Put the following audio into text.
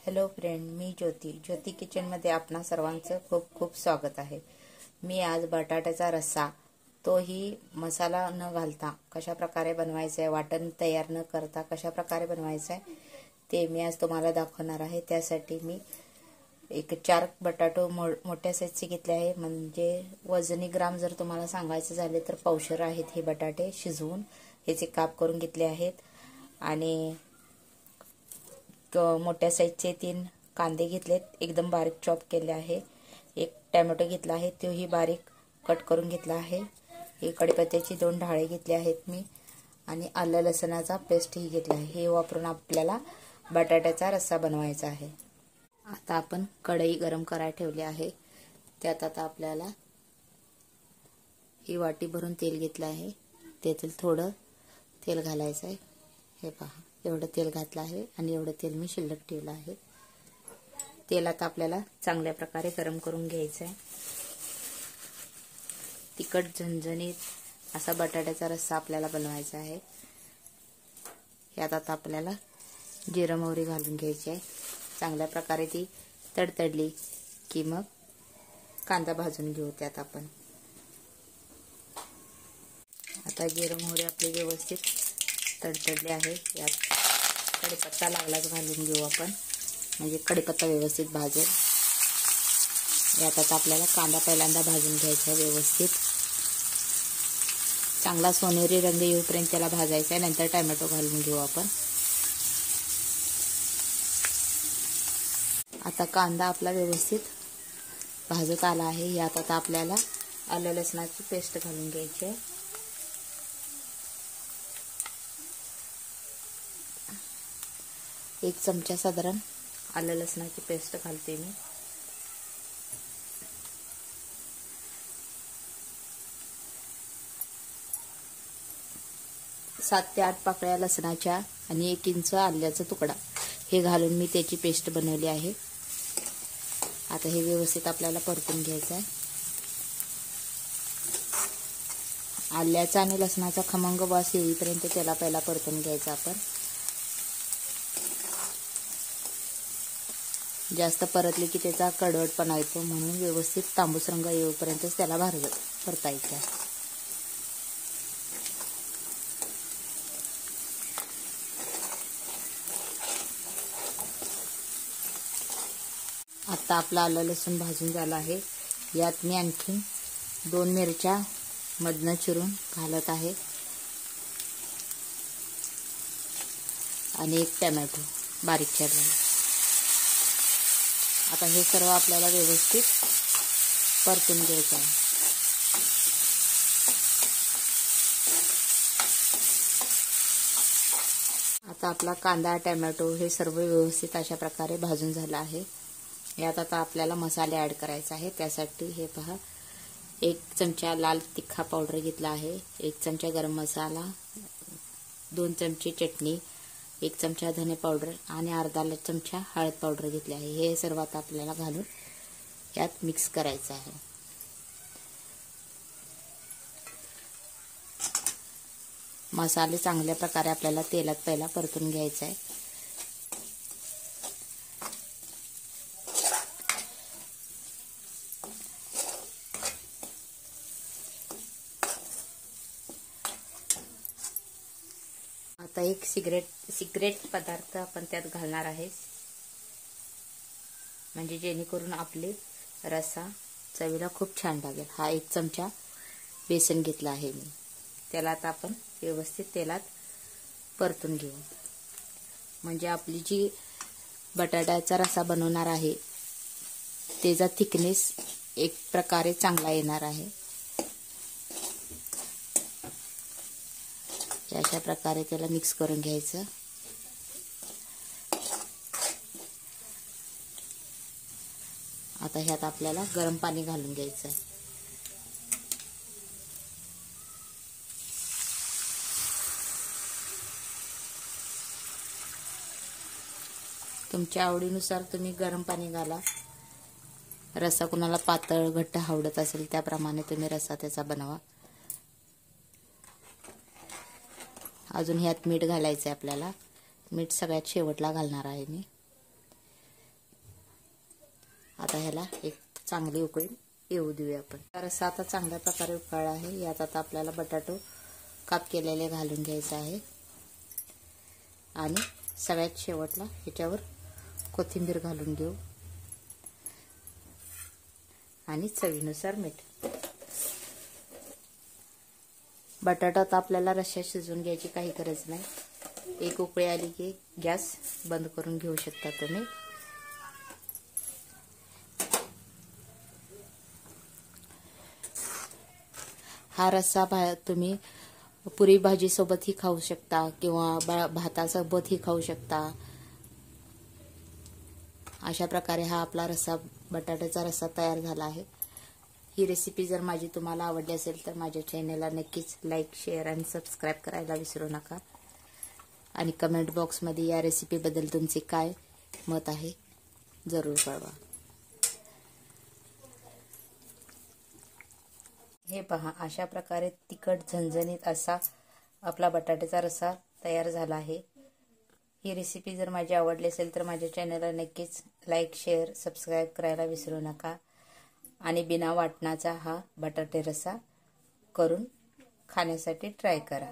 Hello friend, मी ज्योती किचनमध्ये आपणा सर्वांचं खूप खूप स्वागत आहे। मी आज बटाट्याचा रस्सा, तोही मसाला न घालता कशा प्रकारे बनवायचा आहे, वाटण तयार न करता कशा प्रकारे बनवायचा आहे ते मी आज तुम्हाला दाखवणार आहे। त्यासाठी मी एक 4 बटाटो मोठ्या साईजचे घेतले आहे। म्हणजे वजनी ग्राम जर तुम्हाला सांगायचे झाले तर पावशेर आहेत हे बटाटे शिजवून ह्याचे काप करून घेतले आहेत। आणि मोठ्या साईजचे 3 कांदे घेतलेत, एकदम बारीक चॉप केले आहे। एक टोमॅटो घेतला आहे, तोही बारीक कट करून घेतला आहे। एक कढीपत्त्याची 2 ढाळे घेतले आहेत मी, आणि आलं लसणाचा पेस्ट ही घेतला आहे। हे वापरून आपल्याला बटाट्याचा रस्सा बनवायचा आहे। आता आपण कढई गरम करायला ठेवली आहे। त्यात आता आपल्याला ही वाटी भरून तेल घेतलं आहे, त्यातील थोडं तेल घालायचं आहे। हे पहा, एवढं तेल घातलं आहे आणि एवढं तेल मी शिल्लक ठेवलं आहे। तेल आता आपल्याला चांगल्या प्रकारे गरम करून घ्यायचं आहे। तिखट झणझणीत असा बटाट्याचा रस्सा आपल्याला बनवायचा आहे। यात आता आपल्याला जिरं मोहरी घालून घ्यायची आहे। चांगल्या प्रकारे ती तडतडली की मग कांदा भाजून घेऊ त्यात आपण। आता जिरं मोहरी आपले व्यवस्थित तडतडले आहे। यात कढीपत्ता लागलाच घालून घेऊ आपण, म्हणजे कढीपत्ता व्यवस्थित भाजेल। यात आता आपल्याला कांदा पहिल्यांदा भाजून घ्यायचा आहे व्यवस्थित, चांगला सोनेरी रंग येऊपर्यंत त्याला भाजायचा आहे। नंतर टोमॅटो घालून घेऊ आपण। आता कांदा आपला व्यवस्थित भाजत आला आहे। यात आता आपल्याला आलं लसणाची पेस्ट घालून घ्यायची आहे। एक चमचा साधारण आलं लसणाची पेस्ट घालते मी। सात ते 8 पाकळ्या लसणाच्या आणि 1 इंच आल्याचा तुकडा हे घालून मी त्याची पेस्ट बनवली आहे। आता हे व्यवस्थित आपल्याला परतून घ्यायचं आहे। आल्याचा आणि लसणाचा खमंग वास येईपर्यंत त्याला पहिला परतून घ्यायचा आपण। जास्त परतले की त्याचा कडवटपणा येतो, म्हणून व्यवस्थित तांबूस रंग येईपर्यंतच त्याला परतायचं आहे। आता आपला आलं लसूण भाजून झाला आहे। यात मी आणखी 2 मिरच्या मधनं चिरून घालत आहे आणि 1 टोमॅटो बारीक चिरलेला। आता हे सर्व आपल्याला व्यवस्थित परतून घ्यायचं आहे। आता आपला कांदा टोमॅटो हे सर्व व्यवस्थित अशा प्रकारे भाजून झाला आहे। यात आता आपल्याला मसाले ॲड करायचे आहे। त्यासाठी हे पहा, 1 चमचा लाल तिखा पावडर घेतला आहे, 1 चमचा गरम मसाला, 2 चमचे चटणी, 1 चमचा धने पावडर आणि अर्धा चमचा हळद पावडर घेतली आहे। हे सर्व आता आपल्याला घालून यात मिक्स करायचं आहे। मसाले चांगल्या प्रकारे आपल्याला तेलात पहिला परतून घ्यायचा आहे। आता एक सिक्रेट पदार्थ आपण त्यात घालणार आहे, म्हणजे जेणेकरून आपले रस्सा चवीला खूप छान लागेल। हा 1 चमचा बेसन घेतला आहे मी, त्याला आता आपण व्यवस्थित तेलात परतून घेऊ। म्हणजे आपली जी बटाट्याचा रस्सा बनवणार आहे त्याचा थिकनेस एक प्रकारे चांगला येणार आहे। अशा प्रकारे त्याला मिक्स करून घ्यायचं। आता ह्यात आपल्याला गरम पाणी घालून घ्यायचं आहे। तुमच्या आवडीनुसार तुम्ही गरम पाणी घाला। रस्सा कुणाला पातळ घट्ट आवडत असेल त्याप्रमाणे तुम्ही रस्सा त्याचा बनवा। अजून ह्यात मीठ घालायचं आहे आपल्याला। मीठ सगळ्यात शेवटला घालणार आहे मी। आता ह्याला एक चांगली उकळी येऊ देऊया आपण. रस्सा आता चांगल्या प्रकारे उकळला आहे. यात आता आपल्याला बटाटो काप केलेले घालून घ्यायचा आहे आणि सगळ्यात शेवटला ह्याच्यावर कोथिंबीर घालून घेऊ आणि चवीनुसार मीठ. बटाटा आता आपल्याला रश्श्यात शिजवून घ्यायची काही गरज नाही. एक उकळी आली की गॅस बंद करून घेऊ शकता तुम्ही. हा रस्सा तुम्ही पुरी भाजी सोबतही खाऊ शकता किंवा भातासोबतही खाऊ शकता. अशा प्रकारे हा आपला रस्सा, बटाट्याचा रस्सा तयार झाला आहे. ही रेसिपी जर माझी तुम्हाला आवडली असेल तर माझ्या चॅनेलला नक्कीच लाईक, शेअर आणि सबस्क्राईब करायला विसरू नका. आणि कमेंट बॉक्समध्ये या रेसिपीबद्दल तुमचे काय मत आहे जरूर कळवा. हे पहा, अशा प्रकारे तिखट झणझणीत असा आपला बटाट्याचा रस्सा तयार झाला आहे. ही रेसिपी जर माझी आवडली असेल तर माझ्या चॅनलला नक्कीच लाईक, शेअर, सबस्क्राईब करायला विसरू नका. आणि बिना वाटणाचा हा बटाटे रस्सा करून खाण्यासाठी ट्राय करा.